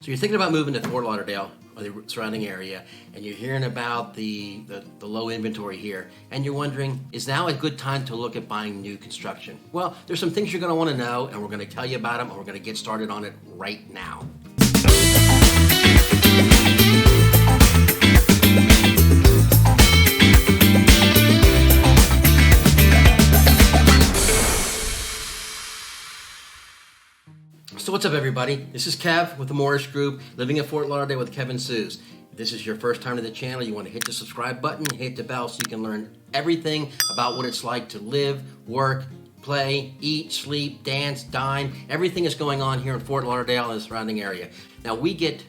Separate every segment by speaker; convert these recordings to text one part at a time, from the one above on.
Speaker 1: So you're thinking about moving to Fort Lauderdale or the surrounding area, and you're hearing about the low inventory here, and you're wondering, is now a good time to look at buying new construction? Well, there's some things you're going to want to know, and we're going to tell you about them, and we're going to get started on it right now. So what's up, everybody? This is Kev with the Morris Group, living in Fort Lauderdale with Kevin Sues. If this is your first time to the channel, you want to hit the subscribe button, hit the bell so you can learn everything about what it's like to live, work, play, eat, sleep, dance, dine. Everything is going on here in Fort Lauderdale and the surrounding area. Now, we get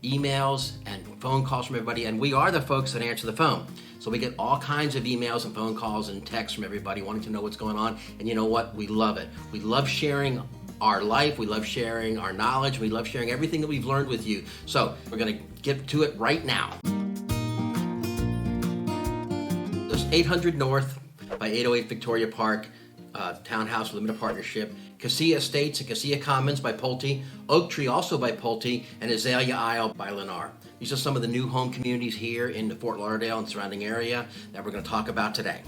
Speaker 1: emails and phone calls from everybody, and we are the folks that answer the phone. So we get all kinds of emails and phone calls and texts from everybody wanting to know what's going on. And you know what? We love it. We love sharing our life, we love sharing our knowledge, we love sharing everything that we've learned with you. So we're going to get to it right now. There's 800 North by 808 Victoria Park, Townhouse Limited Partnership, Cassia Estates and Cassia Commons by Pulte, Oak Tree also by Pulte, and Azalea Isle by Lennar. These are some of the new home communities here in the Fort Lauderdale and surrounding area that we're going to talk about today.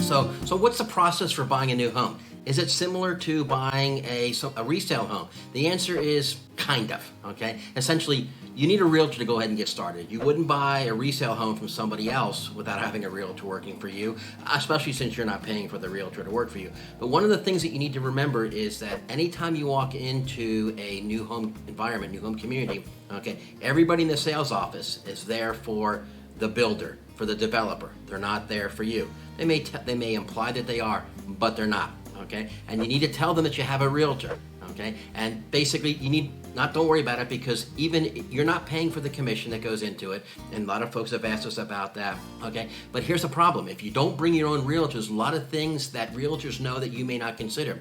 Speaker 1: So what's the process for buying a new home? Is it similar to buying a resale home? The answer is kind of, okay? Essentially, you need a realtor to go ahead and get started. You wouldn't buy a resale home from somebody else without having a realtor working for you, especially since you're not paying for the realtor to work for you. But one of the things that you need to remember is that anytime you walk into a new home environment, new home community, okay, everybody in the sales office is there for the builder, for the developer. They're not there for you. They may imply that they are, but they're not, okay? And you need to tell them that you have a realtor, okay? And basically, don't worry about it, because even you're not paying for the commission that goes into it, and a lot of folks have asked us about that, okay? But here's the problem. If you don't bring your own realtors, a lot of things that realtors know that you may not consider.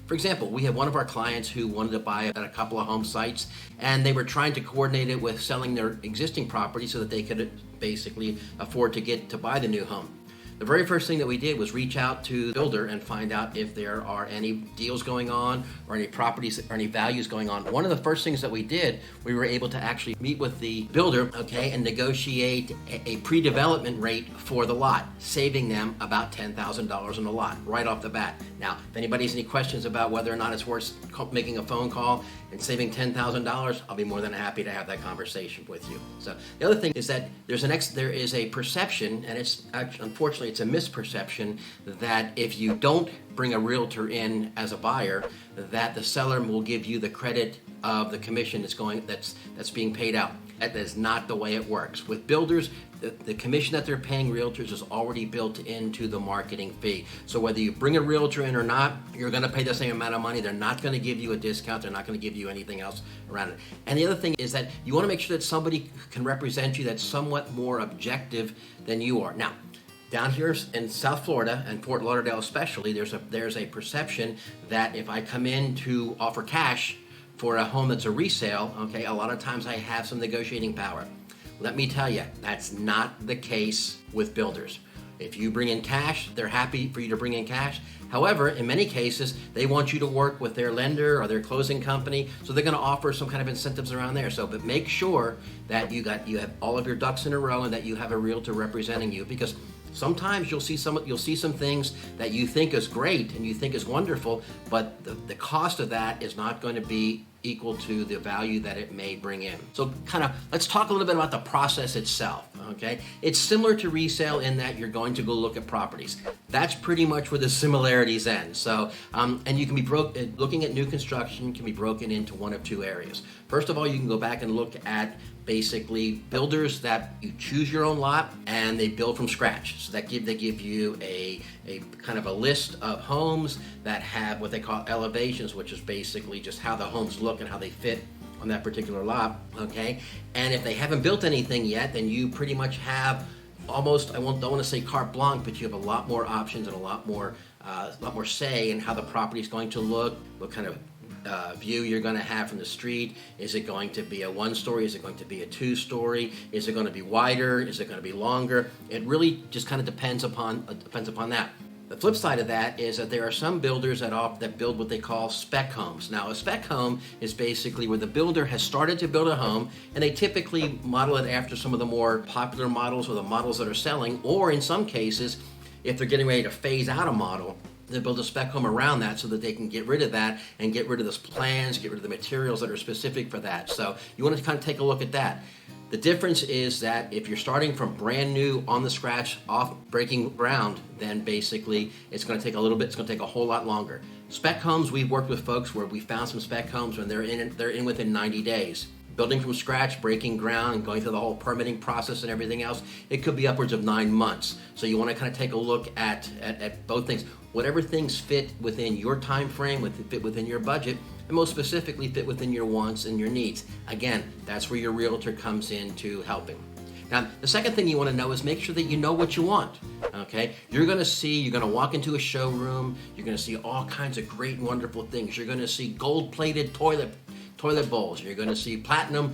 Speaker 1: For example, we have one of our clients who wanted to buy at a couple of home sites, and they were trying to coordinate it with selling their existing property so that they could basically afford to buy the new home. The very first thing that we did was reach out to the builder and find out if there are any deals going on or any properties or any values going on. One of the first things that we did, we were able to actually meet with the builder, okay, and negotiate a pre-development rate for the lot, saving them about $10,000 on the lot right off the bat. Now, if anybody has any questions about whether or not it's worth making a phone call and saving $10,000, I'll be more than happy to have that conversation with you. So the other thing is that there is a perception, and it's actually, unfortunately, it's a misperception, that if you don't bring a realtor in as a buyer, that the seller will give you the credit of the commission that's being paid out. That is not the way it works. With builders, the commission that they're paying realtors is already built into the marketing fee. So whether you bring a realtor in or not, you're going to pay the same amount of money. They're not going to give you a discount. They're not going to give you anything else around it. And the other thing is that you want to make sure that somebody can represent you that's somewhat more objective than you are. Now, down here in South Florida, and Fort Lauderdale especially, there's a perception that if I come in to offer cash for a home that's a resale, okay, a lot of times I have some negotiating power. Let me tell you, that's not the case with builders. If you bring in cash, they're happy for you to bring in cash. However, in many cases, they want you to work with their lender or their closing company, so they're going to offer some kind of incentives around there. So, but make sure that you have all of your ducks in a row and that you have a realtor representing you, because sometimes you'll see some things that you think is great and you think is wonderful, but the cost of that is not going to be equal to the value that it may bring in. So let's talk a little bit about the process itself, okay? It's similar to resale in that you're going to go look at properties. That's pretty much where the similarities end. So, and you can be looking at new construction can be broken into one of two areas. First of all, you can go back and look at basically builders that you choose your own lot and they build from scratch. So they give you a kind of a list of homes that have what they call elevations, which is basically just how the homes look and how they fit on that particular lot, okay? And if they haven't built anything yet, then you pretty much have almost, don't want to say carte blanche, but you have a lot more options and a lot more say in how the property is going to look, what kind of view you're going to have from the street. Is it going to be a one-story? Is it going to be a two-story? Is it going to be wider? Is it going to be longer? It really just kind of depends upon that. The flip side of that is that there are some builders that build what they call spec homes. Now, a spec home is basically where the builder has started to build a home, and they typically model it after some of the more popular models or the models that are selling, or in some cases, if they're getting ready to phase out a model, they build a spec home around that so that they can get rid of that and get rid of those plans, get rid of the materials that are specific for that. So you want to kind of take a look at that. The difference is that if you're starting from brand new, on the scratch, off breaking ground, then basically it's going to take a little bit, it's going to take a whole lot longer. Spec homes, we've worked with folks where we found some spec homes when they're in within 90 days. Building from scratch, breaking ground, and going through the whole permitting process and everything else, it could be upwards of 9 months. So you want to kind of take a look at both things. Whatever things fit within your time frame, fit within your budget, and most specifically fit within your wants and your needs. Again, that's where your realtor comes into helping. Now, the second thing you want to know is make sure that you know what you want, okay? You're going to walk into a showroom, you're going to see all kinds of great, wonderful things. You're going to see gold-plated toilet bowls, you're going to see platinum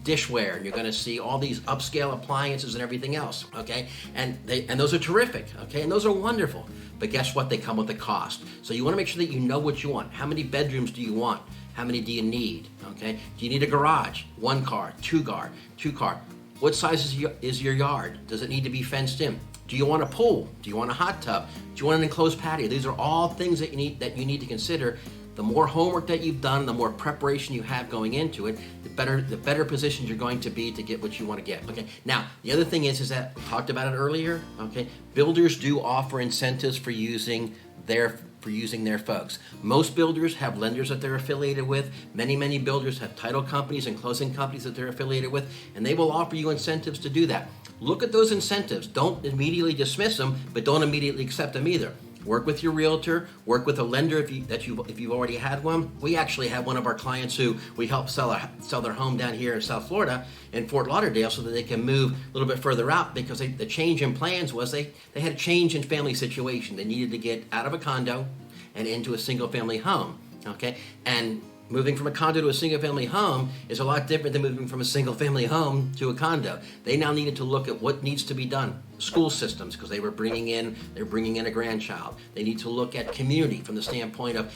Speaker 1: dishware, and you're going to see all these upscale appliances and everything else, okay? And those are terrific, okay? And those are wonderful. But guess what? They come with a cost. So you want to make sure that you know what you want. How many bedrooms do you want? How many do you need? Okay? Do you need a garage? 1 car, 2 car, 2 car. What size is your yard? Does it need to be fenced in? Do you want a pool? Do you want a hot tub? Do you want an enclosed patio? These are all things that you need to consider. The more homework that you've done, the more preparation you have going into it, the better positioned you're going to be to get what you want to get. Okay. Now, the other thing is that we talked about it earlier. Okay. Builders do offer incentives for using their folks. Most builders have lenders that they're affiliated with. Many builders have title companies and closing companies that they're affiliated with, and they will offer you incentives to do that. Look at those incentives. Don't immediately dismiss them, but don't immediately accept them either. Work with your realtor, work with a lender if you've already had one. We actually have one of our clients who we help sell their home down here in South Florida in Fort Lauderdale so that they can move a little bit further out, because the change in plans was they had a change in family situation. They needed to get out of a condo and into a single family home, okay? And moving from a condo to a single family home is a lot different than moving from a single family home to a condo. They now needed to look at what needs to be done. School systems, because they're bringing in a grandchild. They need to look at community from the standpoint of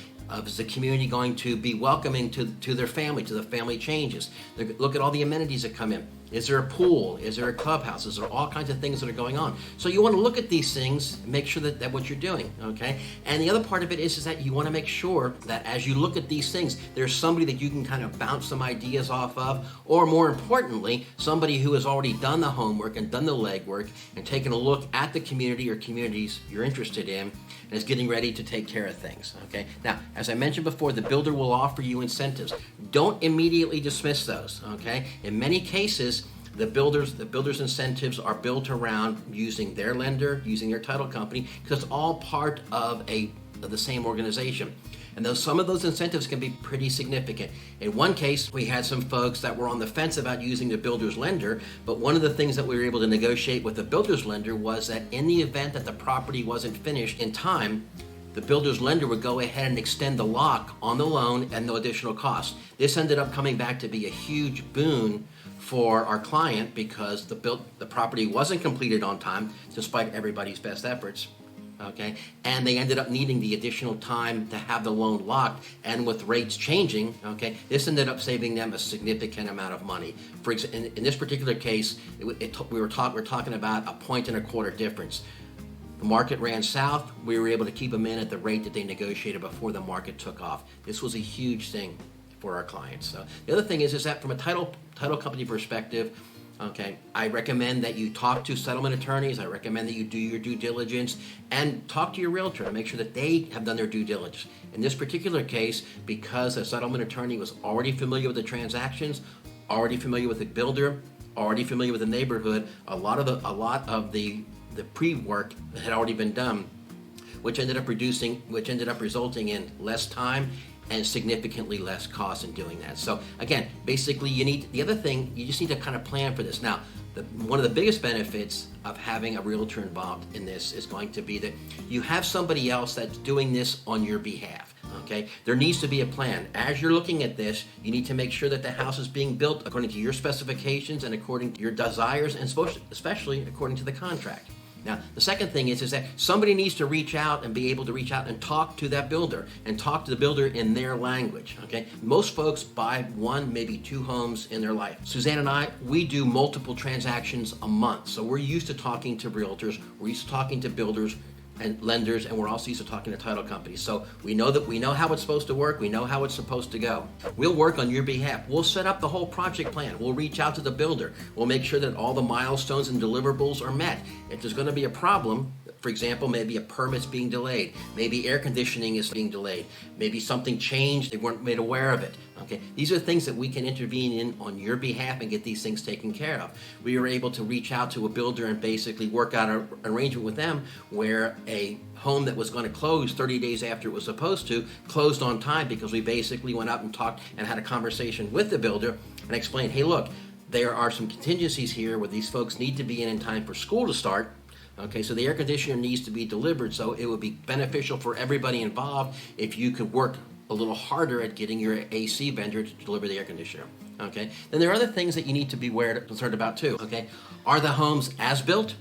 Speaker 1: is the community going to be welcoming to their family, to the family changes. They look at all the amenities that come in. Is there a pool? Is there a clubhouse? Is there all kinds of things that are going on? So you want to look at these things, make sure that what you're doing, okay? And the other part of it is that you want to make sure that as you look at these things, there's somebody that you can kind of bounce some ideas off of, or more importantly, somebody who has already done the homework and done the legwork and taken a look at the community or communities you're interested in and is getting ready to take care of things, okay? Now, as I mentioned before, the builder will offer you incentives. Don't immediately dismiss those, okay? In many cases, the builder's incentives are built around using their lender, using their title company, because it's all part of the same organization. And some of those incentives can be pretty significant. In one case, we had some folks that were on the fence about using the builder's lender, but one of the things that we were able to negotiate with the builder's lender was that in the event that the property wasn't finished in time, the builder's lender would go ahead and extend the lock on the loan at no additional cost. This ended up coming back to be a huge boon for our client because the property wasn't completed on time, despite everybody's best efforts. Okay, and they ended up needing the additional time to have the loan locked, and with rates changing, okay, this ended up saving them a significant amount of money. For example, in this particular case, we're talking about a 1.25 difference. The market ran south. We were able to keep them in at the rate that they negotiated before the market took off. This was a huge thing for our clients. So the other thing is that from a title company perspective, okay, I recommend that you talk to settlement attorneys. I recommend that you do your due diligence and talk to your realtor to make sure that they have done their due diligence. In this particular case, because the settlement attorney was already familiar with the transactions, already familiar with the builder, already familiar with the neighborhood, a lot of the pre-work had already been done, which ended up resulting in less time and significantly less cost in doing that. So again, basically the other thing, you just need to kind of plan for this. Now, one of the biggest benefits of having a realtor involved in this is going to be that you have somebody else that's doing this on your behalf. Okay, there needs to be a plan. As you're looking at this, you need to make sure that the house is being built according to your specifications and according to your desires, and especially according to the contract. Now, the second thing is that somebody needs to reach out and be able to reach out and talk to that builder and talk to the builder in their language, okay? Most folks buy one, maybe two homes in their life. Suzanne and I, we do multiple transactions a month. So we're used to talking to realtors, we're used to talking to builders and lenders, and we're also used to talking to title companies. So we know how it's supposed to work, we know how it's supposed to go. We'll work on your behalf. We'll set up the whole project plan. We'll reach out to the builder. We'll make sure that all the milestones and deliverables are met. If there's going to be a problem, for example, maybe a permit's being delayed, maybe air conditioning is being delayed, maybe something changed, they weren't made aware of it. Okay, these are things that we can intervene in on your behalf and get these things taken care of. We were able to reach out to a builder and basically work out an arrangement with them where a home that was going to close 30 days after it was supposed to closed on time, because we basically went out and talked and had a conversation with the builder and explained, hey, look, there are some contingencies here where these folks need to be in time for school to start. Okay, so the air conditioner needs to be delivered, so it would be beneficial for everybody involved if you could work a little harder at getting your AC vendor to deliver the air conditioner. Okay, then there are other things that you need to be concerned about too. Okay, are the homes as built?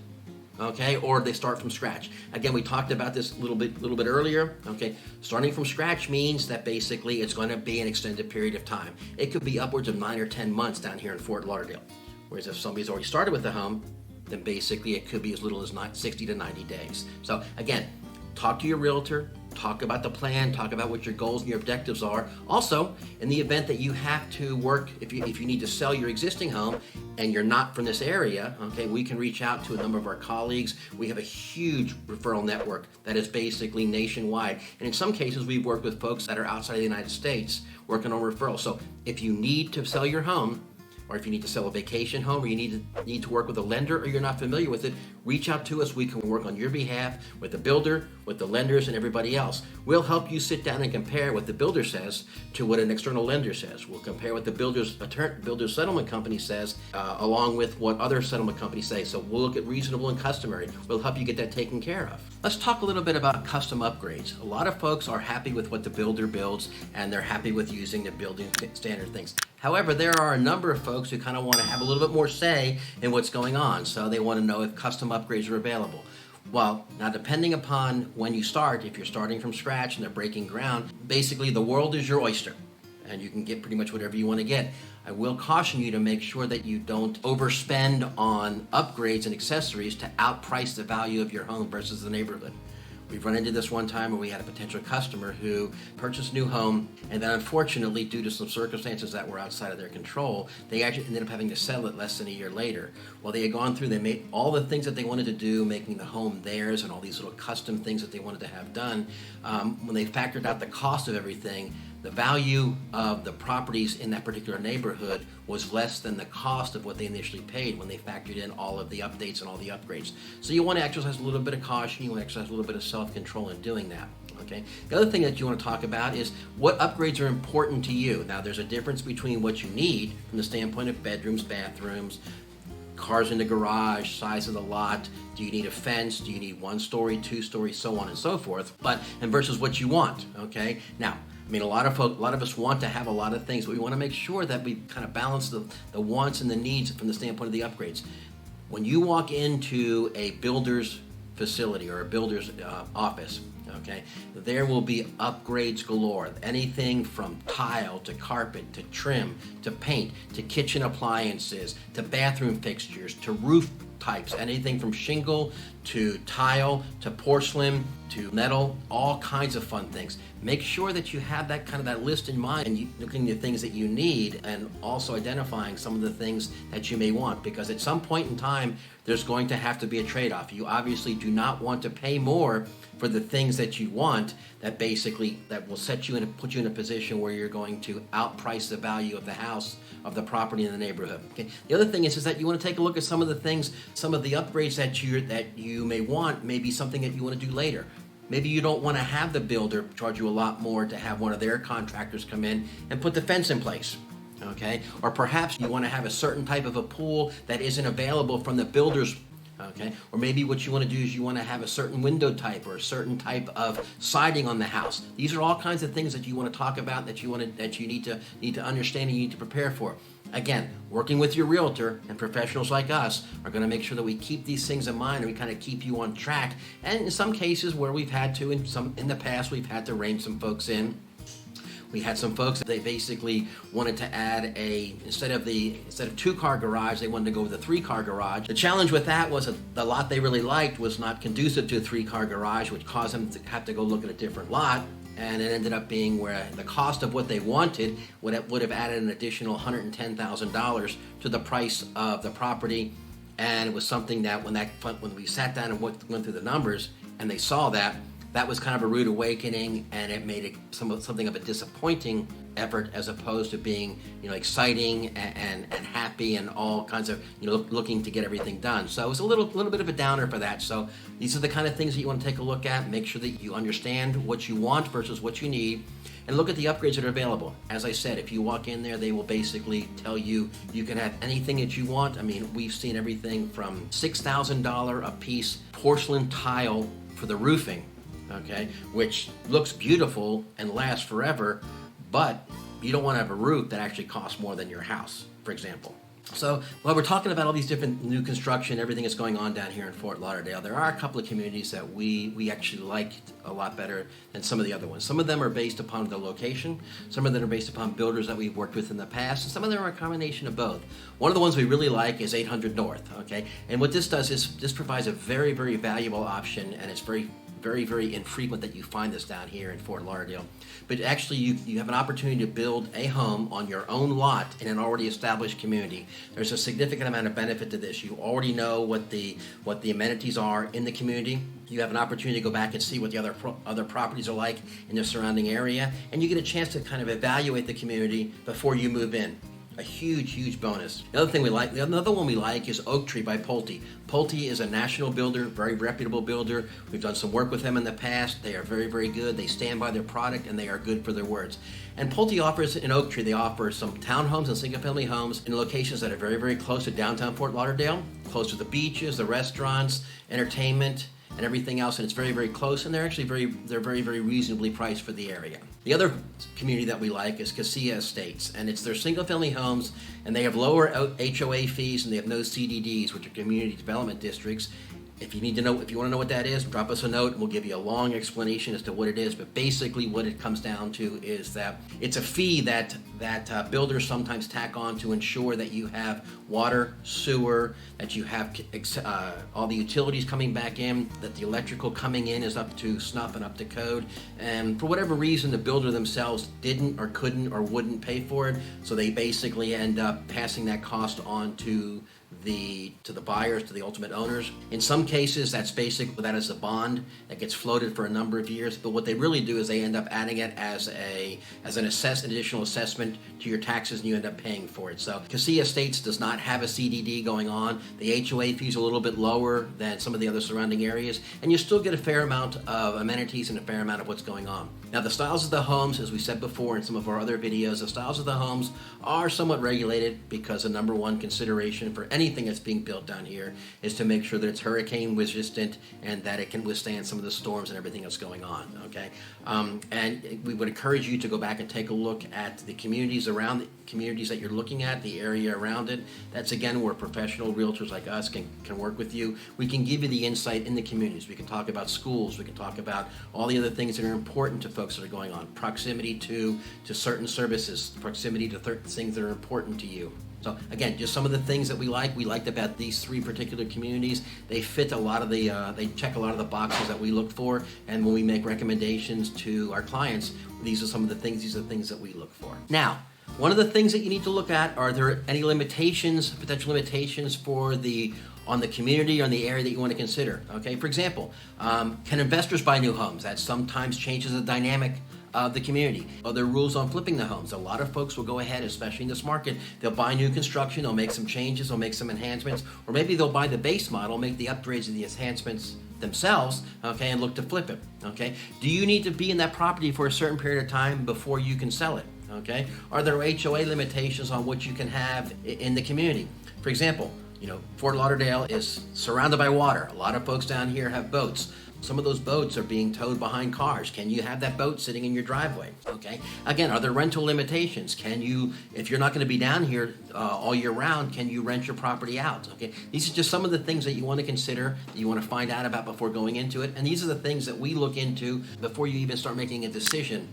Speaker 1: Okay, or they start from scratch. Again, we talked about this a little bit earlier. Okay, starting from scratch means that basically it's going to be an extended period of time. It could be upwards of 9 or 10 months down here in Fort Lauderdale. Whereas if somebody's already started with the home, then basically it could be as little as 60 to 90 days. So again, talk to your realtor, talk about the plan, talk about what your goals and your objectives are. Also, in the event that you have to work, if you need to sell your existing home and you're not from this area, okay, we can reach out to a number of our colleagues. We have a huge referral network that is basically nationwide. And in some cases, we've worked with folks that are outside of the United States working on referrals. So if you need to sell your home, or if you need to sell a vacation home, or you need to work with a lender, or you're not familiar with it, reach out to us. We can work on your behalf with the builder, with the lenders, and everybody else. We'll help you sit down and compare what the builder says to what an external lender says. We'll compare what the builder's settlement company says, along with what other settlement companies say. So we'll look at reasonable and customary. We'll help you get that taken care of. Let's talk a little bit about custom upgrades. A lot of folks are happy with what the builder builds, and they're happy with using the building standard things. However, there are a number of folks who kind of want to have a little bit more say in what's going on, so they want to know if custom upgrades are available. Well, now depending upon when you start, if you're starting from scratch and they're breaking ground, basically the world is your oyster, and you can get pretty much whatever you want to get. I will caution you to make sure that you don't overspend on upgrades and accessories to outprice the value of your home versus the neighborhood. We've run into this one time where we had a potential customer who purchased a new home, and then unfortunately, due to some circumstances that were outside of their control, they actually ended up having to sell it less than a year later. Well, they had gone through, they made all the things that they wanted to do, making the home theirs and all these little custom things that they wanted to have done. When they factored out the cost of everything, the value of the properties in that particular neighborhood was less than the cost of what they initially paid when they factored in all of the updates and all the upgrades. So you want to exercise a little bit of caution, you want to exercise a little bit of self-control in doing that. Okay. The other thing that you want to talk about is what upgrades are important to you. Now, there's a difference between what you need from the standpoint of bedrooms, bathrooms, cars in the garage, size of the lot. Do you need a fence? Do you need 1 story, 2 story, so on and so forth? And versus what you want. Okay. Now, I mean, a lot of us want to have a lot of things, but we want to make sure that we kind of balance the wants and the needs from the standpoint of the upgrades. When you walk into a builder's facility or a builder's office, okay, there will be upgrades galore. Anything from tile to carpet to trim to paint to kitchen appliances to bathroom fixtures to roof types, anything from shingle to tile to porcelain to metal, all kinds of fun things. Make sure that you have that list in mind and looking at the things that you need and also identifying some of the things that you may want, because at some point in time there's going to have to be a trade-off. You obviously do not want to pay more for the things that you want that will set you and put you in a position where you're going to outprice the value of the house, of the property in the neighborhood. Okay. The other thing is that you want to take a look at some of the things, some of the upgrades that you may want, maybe something that you want to do later. Maybe you don't want to have the builder charge you a lot more to have one of their contractors come in and put the fence in place. Okay? Or perhaps you want to have a certain type of a pool that isn't available from the builder's. Okay? Or maybe what you want to do is you want to have a certain window type or a certain type of siding on the house. These are all kinds of things that you want to talk about, that you need to understand and you need to prepare for. Again, working with your realtor and professionals like us are going to make sure that we keep these things in mind and we kind of keep you on track. And in some cases where we've had to, in the past, we've had to rein some folks in. We had some folks that they basically wanted to add instead of 2-car garage, they wanted to go with a 3-car garage. The challenge with that was that the lot they really liked was not conducive to a 3-car garage, which caused them to have to go look at a different lot. And it ended up being where the cost of what they wanted would have added an additional $110,000 to the price of the property. And it was something that when we sat down and went through the numbers and they saw that was kind of a rude awakening, and it made it something of a disappointing effort as opposed to being exciting and happy and all kinds of looking to get everything done. So it was a little bit of a downer for that. So these are the kind of things that you want to take a look at. Make sure that you understand what you want versus what you need, and look at the upgrades that are available. As I said, if you walk in there, they will basically tell you you can have anything that you want. I mean, we've seen everything from $6,000 a piece porcelain tile for the roofing, okay, which looks beautiful and lasts forever, but you don't want to have a roof that actually costs more than your house, for example. So while we're talking about all these different new construction, everything that's going on down here in Fort Lauderdale, there are a couple of communities that we actually liked a lot better than some of the other ones. Some of them are based upon the location, some of them are based upon builders that we've worked with in the past, and some of them are a combination of both. One of the ones we really like is 800 North, okay? And what this does is this provides a very, very valuable option, and it's very, very infrequent that you find this down here in Fort Lauderdale. But actually you have an opportunity to build a home on your own lot in an already established community. There's a significant amount of benefit to this. You already know what the amenities are in the community. You have an opportunity to go back and see what the other properties are like in the surrounding area, and you get a chance to kind of evaluate the community before you move in. A huge bonus. Another one we like is Oak Tree by Pulte. Pulte is a national builder, very reputable builder. We've done some work with them in the past. They are very good. They stand by their product and they are good for their words. And Pulte offers in Oak Tree, they offer some townhomes and single-family homes in locations that are very close to downtown Fort Lauderdale, close to the beaches, the restaurants, entertainment, and everything else, and it's very close, and they're actually very reasonably priced for the area. The other community that we like is Casilla Estates, and it's their single-family homes, and they have lower HOA fees, and they have no CDDs, which are community development districts. If you want to know what that is, drop us a note and we'll give you a long explanation as to what it is. But basically what it comes down to is that it's a fee that builders sometimes tack on to ensure that you have water, sewer, that you have all the utilities coming back in, that the electrical coming in is up to snuff and up to code. And for whatever reason, the builder themselves didn't or couldn't or wouldn't pay for it. So they basically end up passing that cost on to the buyers, to the ultimate owners. In some cases, that is a bond that gets floated for a number of years. But what they really do is they end up adding it as an additional assessment to your taxes, and you end up paying for it. So Casilla Estates does not have a CDD going on. The HOA fee is a little bit lower than some of the other surrounding areas, and you still get a fair amount of amenities and a fair amount of what's going on. Now, the styles of the homes, as we said before in some of our other videos, the styles of the homes are somewhat regulated because the number one consideration for anything that's being built down here is to make sure that it's hurricane resistant and that it can withstand some of the storms and everything that's going on, okay? And we would encourage you to go back and take a look at the communities around the communities that you're looking at, the area around it. That's, again, where professional realtors like us can work with you. We can give you the insight in the communities. We can talk about schools. We can talk about all the other things that are important to folks that are going on. Proximity to certain services, proximity to things that are important to you. So again, just some of the things that we liked about these three particular communities. They fit a lot of they check a lot of the boxes that we look for, and when we make recommendations to our clients, these are the things that we look for. Now, one of the things that you need to look at, are there any potential limitations on the community or on the area that you want to consider? Okay, for example, can investors buy new homes? That sometimes changes the dynamic of the community. Are there rules on flipping the homes? A lot of folks will go ahead, especially in this market, they'll buy new construction, they'll make some changes, they'll make some enhancements, or maybe they'll buy the base model, make the upgrades and the enhancements themselves, okay, and look to flip it, okay? Do you need to be in that property for a certain period of time before you can sell it, okay? Are there HOA limitations on what you can have in the community? For example, Fort Lauderdale is surrounded by water. A lot of folks down here have boats. Some of those boats are being towed behind cars. Can you have that boat sitting in your driveway? Okay. Again, are there rental limitations? Can you, if you're not going to be down here all year round, can you rent your property out? Okay. These are just some of the things that you want to consider, that you want to find out about before going into it. And these are the things that we look into before you even start making a decision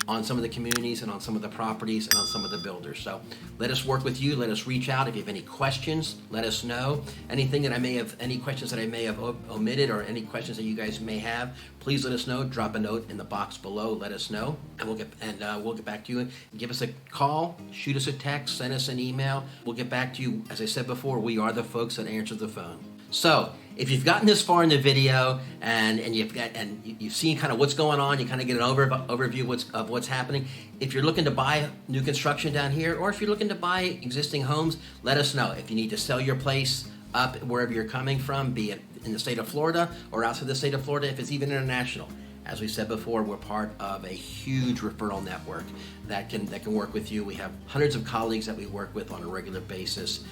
Speaker 1: on some of the communities and on some of the properties and on some of the builders. So let us work with you. Let us reach out. If you have any questions, let us know. Any questions that I may have omitted, or any questions that you guys may have, please let us know. Drop a note in the box below. Let us know, and we'll get back to you. Give us a call, shoot us a text, send us an email. We'll get back to you. As I said before, we are the folks that answer the phone. So if you've gotten this far in the video and you've seen kind of what's going on, you kind of get an overview of what's happening. If you're looking to buy new construction down here, or if you're looking to buy existing homes, let us know. If you need to sell your place up wherever you're coming from, be it in the state of Florida or outside the state of Florida, if it's even international. As we said before, we're part of a huge referral network that can work with you. We have hundreds of colleagues that we work with on a regular basis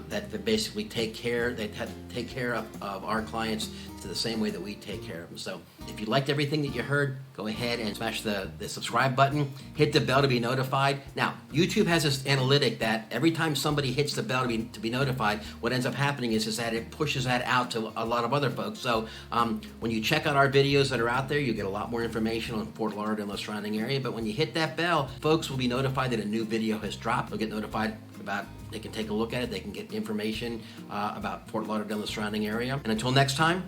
Speaker 1: that basically take care of our clients to the same way that we take care of them. So if you liked everything that you heard, go ahead and smash the subscribe button, hit the bell to be notified. Now, YouTube has this analytic that every time somebody hits the bell to be notified, what ends up happening is that it pushes that out to a lot of other folks. So when you check out our videos that are out there, you get a lot more information on Fort Lauderdale and the surrounding area. But when you hit that bell, folks will be notified that a new video has dropped. They'll get notified about, they can take a look at it, they can get information about Fort Lauderdale and the surrounding area. And until next time,